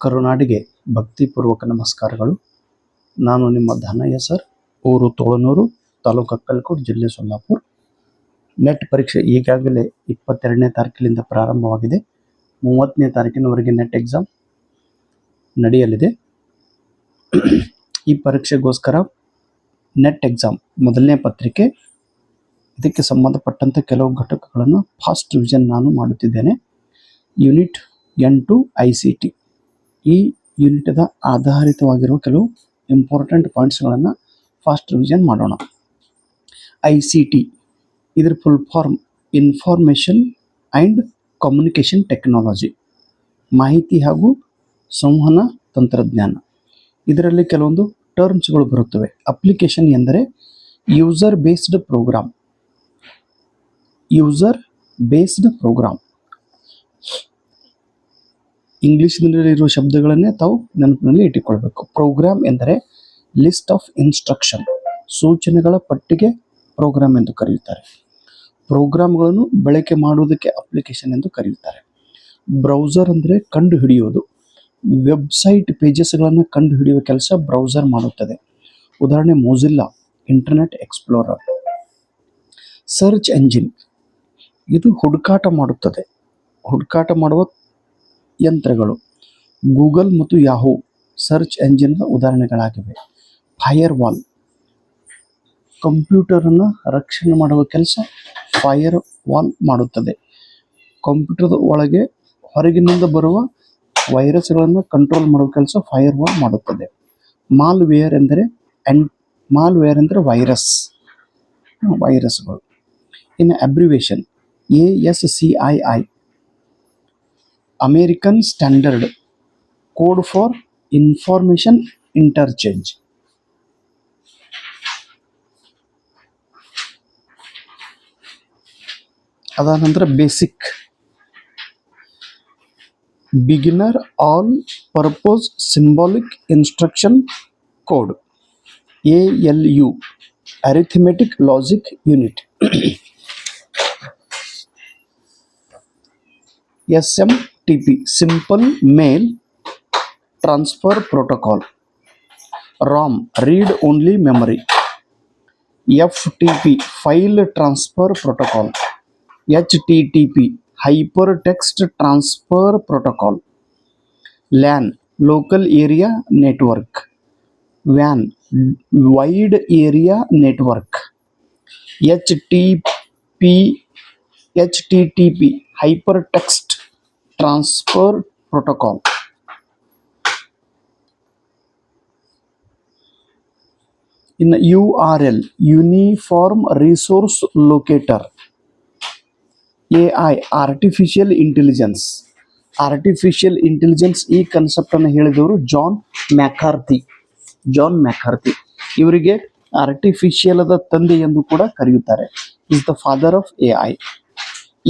ಕರುನಾಡಿಗೆ ಭಕ್ತಿಪೂರ್ವಕ ನಮಸ್ಕಾರಗಳು. ನಾನು ನಿಮ್ಮ ಧನಯ್ಯ ಸರ್, ಊರು ತೋಳನೂರು, ತಾಲೂಕು ಅಕ್ಕಲಕೋಟ್, ಜಿಲ್ಲೆ ಸೊಲ್ಲಾಪುರ. ನೆಟ್ ಪರೀಕ್ಷೆ ಈಗಾಗಲೇ 22ನೇ ತಾರೀಕಿನಿಂದ ಪ್ರಾರಂಭವಾಗಿದೆ. 30ನೇ ತಾರೀಕಿನವರೆಗೆ ನೆಟ್ ಎಕ್ಸಾಮ್ ನಡೆಯಲಿದೆ. ಈ ಪರೀಕ್ಷೆಗೋಸ್ಕರ ನೆಟ್ ಎಕ್ಸಾಮ್ ಮೊದಲನೇ ಪತ್ರಿಕೆ, ಇದಕ್ಕೆ ಸಂಬಂಧಪಟ್ಟಂಥ ಕೆಲವು ಘಟಕಗಳನ್ನು ಫಾಸ್ಟ್ ರಿವಿಷನ್ ನಾನು ಮಾಡುತ್ತಿದ್ದೇನೆ. ಯೂನಿಟ್ N2 ICT, ಈ ಯೂನಿಟ್ದ ಆಧಾರಿತವಾಗಿರುವ ಕೆಲವು ಇಂಪಾರ್ಟೆಂಟ್ ಪಾಯಿಂಟ್ಸ್ಗಳನ್ನು ಫಾಸ್ಟ್ ರಿವಿಷನ್ ಮಾಡೋಣ. ICT ಇದರ full form information and communication technology, ಮಾಹಿತಿ ಹಾಗೂ ಸಂವಹನ ತಂತ್ರಜ್ಞಾನ. ಇದರಲ್ಲಿ ಕೆಲವೊಂದು ಟರ್ಮ್ಸ್ಗಳು ಬರುತ್ತವೆ. ಅಪ್ಲಿಕೇಶನ್ ಎಂದರೆ ಯೂಸರ್ ಬೇಸ್ಡ್ ಪ್ರೋಗ್ರಾಮ್. ಇಂಗ್ಲಿಷ್ನಲ್ಲಿರುವ ಶಬ್ದಗಳನ್ನೇ ತಾವು ನೆನಪಿನಲ್ಲಿ ಇಟ್ಟುಕೊಳ್ಬೇಕು. ಪ್ರೋಗ್ರಾಮ್ ಎಂದರೆ ಲಿಸ್ಟ್ ಆಫ್ ಇನ್ಸ್ಟ್ರಕ್ಷನ್, ಸೂಚನೆಗಳ ಪಟ್ಟಿಗೆ ಪ್ರೋಗ್ರಾಮ್ ಎಂದು ಕರೆಯುತ್ತಾರೆ. ಪ್ರೋಗ್ರಾಮ್ಗಳನ್ನು ಬಳಕೆ ಮಾಡುವುದಕ್ಕೆ ಅಪ್ಲಿಕೇಶನ್ ಎಂದು ಕರೆಯುತ್ತಾರೆ. ಬ್ರೌಸರ್ ಅಂದರೆ ಕಂಡು ಹಿಡಿಯುವುದು. ವೆಬ್ಸೈಟ್ ಪೇಜಸ್ಗಳನ್ನು ಕಂಡು ಹಿಡಿಯುವ ಕೆಲಸ ಬ್ರೌಸರ್ ಮಾಡುತ್ತದೆ. ಉದಾಹರಣೆ Mozilla, internet explorer. Search engine ಇದು ಹುಡುಕಾಟ ಮಾಡುತ್ತದೆ. ಹುಡುಕಾಟ ಮಾಡುವ ಯಂತ್ರಗಳು ಗೂಗಲ್ ಮತ್ತು ಯಾಹೂ ಸರ್ಚ್ ಎಂಜಿನ್ನ ಉದಾಹರಣೆಗಳಾಗಿವೆ. ಫೈರ್ ವಾಲ್ ಕಂಪ್ಯೂಟರನ್ನು ರಕ್ಷಣೆ ಮಾಡುವ ಕೆಲಸ ಫೈರ್ ವಾಲ್ ಮಾಡುತ್ತದೆ. ಕಂಪ್ಯೂಟರ್ ಒಳಗೆ ಹೊರಗಿನಿಂದ ಬರುವ ವೈರಸ್ಗಳನ್ನು ಕಂಟ್ರೋಲ್ ಮಾಡುವ ಕೆಲಸ ಫೈರ್ ವಾಲ್ ಮಾಡುತ್ತದೆ. ಮಾಲ್ವೇರ್ ಎಂದರೆ ವೈರಸ್ಗಳು. ಇನ್ನು abbreviation ASCII, American standard code for information interchange. ಅದಾದ ನಂತರ basic, beginner all purpose symbolic instruction code. ALU, arithmetic logic unit. SMTP, simple mail transfer protocol. ROM, read only memory. FTP, file transfer protocol. HTTP, hyper text transfer protocol. LAN, local area network. WAN, wide area network. HTTP, hyper text transfer protocol. ಇನ್ನು URL, uniform resource locator. AI, artificial intelligence. ಈ ಕನ್ಸೆಪ್ಟನ್ನು ಹೇಳಿದವರು John ಮ್ಯಾಕಾರ್ಥಿ. ಇವರಿಗೆ ಆರ್ಟಿಫಿಷಿಯಲ್ದ ತಂದೆ ಎಂದು ಕೂಡ ಕರೆಯುತ್ತಾರೆ. Is the father of AI.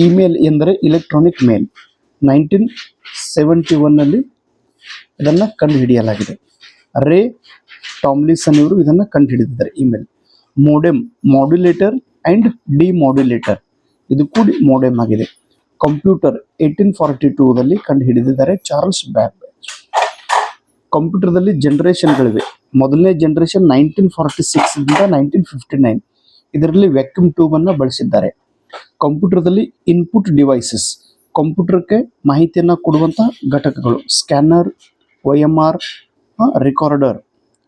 Email ಎಂದರೆ ಇಲೆಕ್ಟ್ರಾನಿಕ್ ಮೇಲ್. 1971 ಇದನ್ನು ಕಂಡುಹಿಡಿಯಲಾಗಿದೆ. ರೇ ಟಾಮ್ಲಿನ್ಸನ್ ಇವರು ಇದನ್ನು ಕಂಡುಹಿಡಿದಿದ್ದಾರೆ, email. Modem, modulator and demodulator, ಇದು ಕೂಡ ಮೋಡೆಮ್ ಆಗಿದೆ. ಕಂಪ್ಯೂಟರ್ 1842 ಕಂಡುಹಿಡಿದಿದ್ದಾರೆ ಚಾರ್ಲ್ಸ್ ಬ್ಯಾಬೇಜ್. ಕಂಪ್ಯೂಟರ್ದಲ್ಲಿ ಜನರೇಷನ್ಗಳಿವೆ. ಮೊದಲನೇ ಜನರೇಷನ್ 1946 1959. ಇದರಲ್ಲಿ ವ್ಯಾಕ್ಯೂಮ್ ಟ್ಯೂಬನ್ನು ಬಳಸಿದ್ದಾರೆ. ಕಂಪ್ಯೂಟರ್ದಲ್ಲಿ ಇನ್ಪುಟ್ ಡಿವೈಸಸ್, ಕಂಪ್ಯೂಟರ್ಗೆ ಮಾಹಿತಿಯನ್ನು ಕೊಡುವಂಥ ಘಟಕಗಳು. Scanner, OMR, recorder,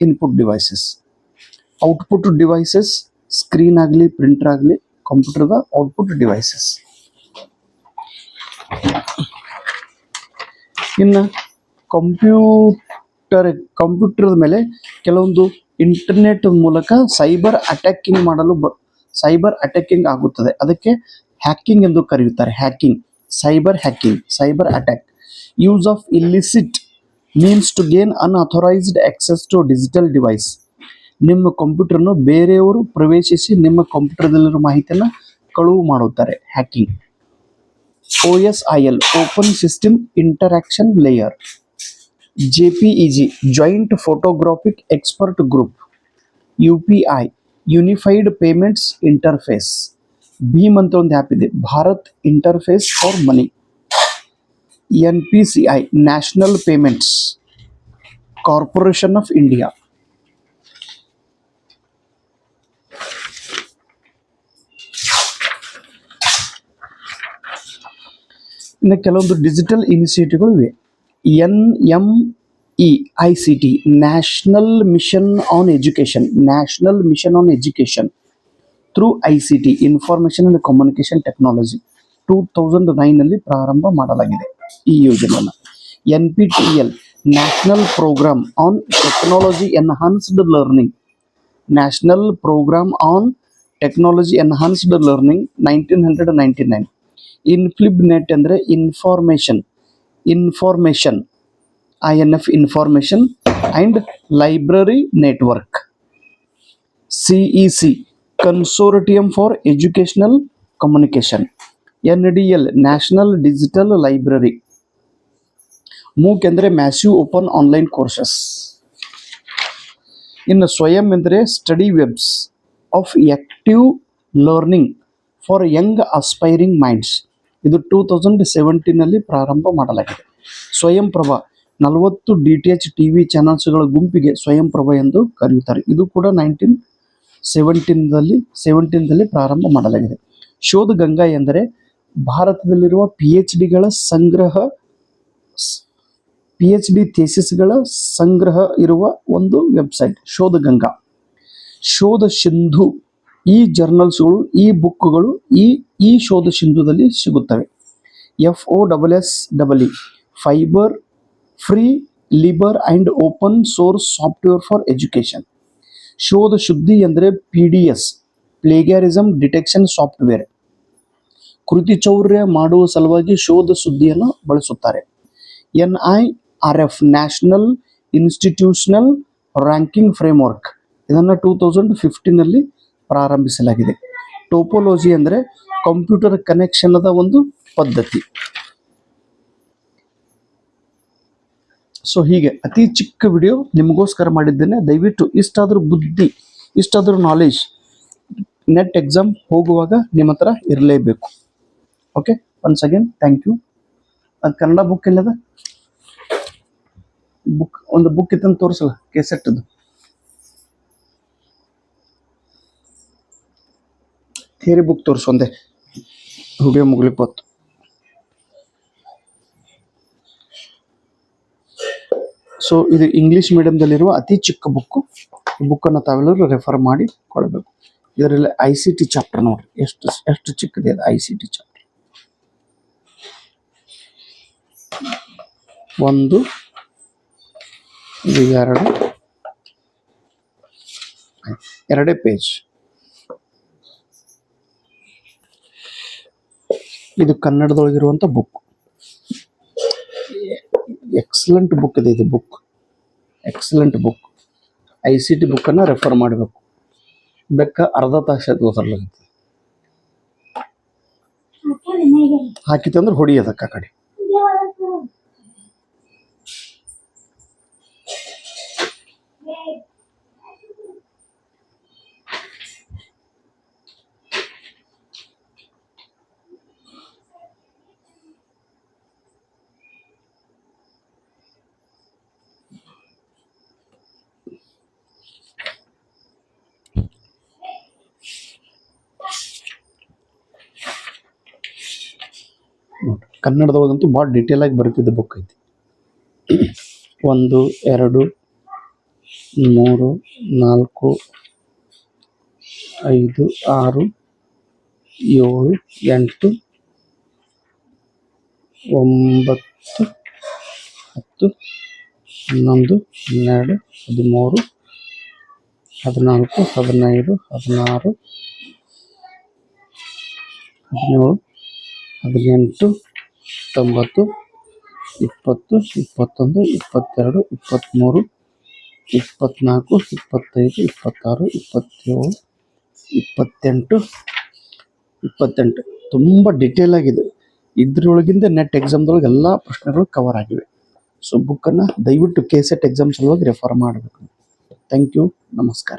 input devices. Output devices, screen ಆಗಲಿ ಪ್ರಿಂಟರ್ ಆಗಲಿ ಕಂಪ್ಯೂಟರ್ದ ಔಟ್ಪುಟ್ ಡಿವೈಸಸ್. ಇನ್ನು ಕಂಪ್ಯೂಟರ್ ಮೇಲೆ ಕೆಲವೊಂದು ಇಂಟರ್ನೆಟ್ ಮೂಲಕ ಸೈಬರ್ ಅಟ್ಯಾಕಿಂಗ್ ಆಗುತ್ತದೆ. ಅದಕ್ಕೆ ಹ್ಯಾಕಿಂಗ್ ಎಂದು ಕರೆಯುತ್ತಾರೆ. Cyber attack. Use of illicit means to gain unauthorised access to digital device. ನಿಮ್ಮ ಕಂಪ್ಯೂಟರ್ನು ಬೇರೆಯವರು ಪ್ರವೇಶಿಸಿ ನಿಮ್ಮ ಕಂಪ್ಯೂಟರ್ದಲ್ಲಿರುವ ಮಾಹಿತಿಯನ್ನು ಕಳುವು ಮಾಡುತ್ತಾರೆ, hacking. OSIL, open system interaction layer. JPEG, joint photographic expert group. UPI, unified payments interface. ಭೀಮ್ ಅಂತ ಒಂದು ಆ್ಯಪ್ ಇದೆ, Bharat interface for money. NPCI, National Payments Corporation of India. ಇನ್ನು ಕೆಲವೊಂದು ಡಿಜಿಟಲ್ ಇನಿಷಿಯೇಟಿವ್ಗಳು ಇವೆ. NMEICT, national mission on education, national mission on education through ICT, information and communication technology, 2009 ಪ್ರಾರಂಭ ಮಾಡಲಾಗಿದೆ ಈ ಯೋಜನೆಯನ್ನು. NPTEL, national programme on technology enhanced learning, national programme on technology enhanced learning, 1999. INFLIBNET ಅಂದರೆ information, INF information and library network. CEC, consortium for educational communication. NDL, national digital library. MOOC ಅಂದರೆ massive open online courses. ಇನ್ನು ಸ್ವಯಂ ಎಂದರೆ study webs of active learning for Young aspiring minds. ಇದು 2017 ಪ್ರಾರಂಭ ಮಾಡಲಾಗಿದೆ. ಸ್ವಯಂ Prabha, 40 DTH TV ಚಾನಲ್ಸ್ಗಳ ಗುಂಪಿಗೆ ಸ್ವಯಂ ಪ್ರಭಾ ಎಂದು ಕರೆಯುತ್ತಾರೆ. ಇದು ಕೂಡ 1917 ಪ್ರಾರಂಭ ಮಾಡಲಾಗಿದೆ. ಶೋಧ ಗಂಗಾ ಎಂದರೆ ಭಾರತದಲ್ಲಿರುವ PhDಗಳ ಸಂಗ್ರಹ, PhD ಥೀಸಿಸ್ಗಳ ಸಂಗ್ರಹ ಇರುವ ಒಂದು ವೆಬ್ಸೈಟ್ ಶೋಧ ಗಂಗಾ. ಶೋಧ ಸಿಂಧು, ಈ ಜರ್ನಲ್ಸ್ಗಳು, ಈ ಬುಕ್ಗಳು ಈ ಶೋಧ ಸಿಂಧುದಲ್ಲಿ ಸಿಗುತ್ತವೆ. FOSSEE, fibre free libre and open source software for education. Shodh Shuddhi ಅಂದರೆ PDS, ಪ್ಲೇಗ್ಯಾರಿಸಮ್ ಡಿಟೆಕ್ಷನ್ ಸಾಫ್ಟ್ವೇರ್. ಕೃತಿಚೌರ್ಯ ಮಾಡುವ ಸಲುವಾಗಿ ಶೋಧ ಸುದ್ದಿಯನ್ನು ಬಳಸುತ್ತಾರೆ. NIRF, national institutional ranking framework. ಇದನ್ನು 2015 ಪ್ರಾರಂಭಿಸಲಾಗಿದೆ. ಟೋಪೋಲಜಿ ಅಂದರೆ ಕಂಪ್ಯೂಟರ್ ಕನೆಕ್ಷನ್ದ ಒಂದು ಪದ್ಧತಿ. ಸೊ ಹೀಗೆ ಅತಿ ಚಿಕ್ಕ ವಿಡಿಯೋ ನಿಮಗೋಸ್ಕರ ಮಾಡಿದ್ದೇನೆ. ದಯವಿಟ್ಟು ಇಷ್ಟಾದರೂ ಬುದ್ಧಿ, ಇಷ್ಟಾದರೂ ನಾಲೆಜ್ ನೆಟ್ ಎಕ್ಸಾಮ್ ಹೋಗುವಾಗ ನಿಮ್ಮ ಹತ್ರ ಇರಲೇಬೇಕು. Okay, once again thank you. ಅದು ಕನ್ನಡ ಬುಕ್ ಎಲ್ಲದ? ಒಂದು ಬುಕ್ ಇತ್ತಂತ ತೋರಿಸಲ್ಲ, ಕೆಸೆಟ್ಟದು. ಥಿಯರಿ ಬುಕ್ ತೋರಿಸು ಒಂದೇ, ವಿಡಿಯೋ ಮುಗ್ಲಿಕ್ಕೆ ಬಂತು. ಸೊ ಇದು ಇಂಗ್ಲೀಷ್ ಮೀಡಿಯಂದಲ್ಲಿರುವ ಅತಿ ಚಿಕ್ಕ ಬುಕ್ಕು. ಈ ಬುಕ್ಕನ್ನು ತಾವೆಲ್ಲರೂ ರೆಫರ್ ಮಾಡಿ ಕೊಡಬೇಕು. ಇದರಲ್ಲಿ ICT ಚಾಪ್ಟರ್ ನೋಡ್ರಿ, ಎಷ್ಟು ಚಿಕ್ಕದಿದೆ ಅದು ICT ಚಾಪ್ಟರ್. 1, 2 ಪೇಜ್. ಇದು ಕನ್ನಡದೊಳಗಿರುವಂಥ ಬುಕ್. ಎಕ್ಸಲೆಂಟ್ ಬುಕ್ ಇದೆ ಇದು ಬುಕ್, ಎಕ್ಸಲೆಂಟ್ ಬುಕ್. ICT ಬುಕ್ಕನ್ನು ರೆಫರ್ ಮಾಡಬೇಕು. ಬೆಕ್ಕ ಅರ್ಧ ತಾಸು ಓದರ್ಲಾಗುತ್ತೆ. ಹಾಕಿತ್ತಂದ್ರೆ ಹೊಡಿಯೋದಕ್ಕ ಆ ಕಡೆ. ಕನ್ನಡದೊಳಗಂತೂ ಭಾಳ ಡೀಟೇಲ್ ಆಗಿ ಬರೀತಿದ್ದ ಬುಕ್ ಐತಿ. 1, 2, 3, 4, 5, 6, 7, 8, 9, 10, 11, 12, 13, 14, 15, 16, 17, 18, 19, 20, 21, 22, 23, 24, 25, 26, 27, 28 ತುಂಬ ಡಿಟೇಲ್ ಆಗಿದೆ. ಇದ್ರೊಳಗಿಂದ ನೆಟ್ ಎಕ್ಸಾಮ್ದೊಳಗೆ ಎಲ್ಲ ಪ್ರಶ್ನೆಗಳು ಕವರ್ ಆಗಿವೆ. ಸೊ ಬುಕ್ಕನ್ನು ದಯವಿಟ್ಟು KCET ಎಕ್ಸಾಮ್ ಸಲುವಾಗಿ ರೆಫರ್ ಮಾಡಬೇಕು. ಥ್ಯಾಂಕ್ ಯು, ನಮಸ್ಕಾರ.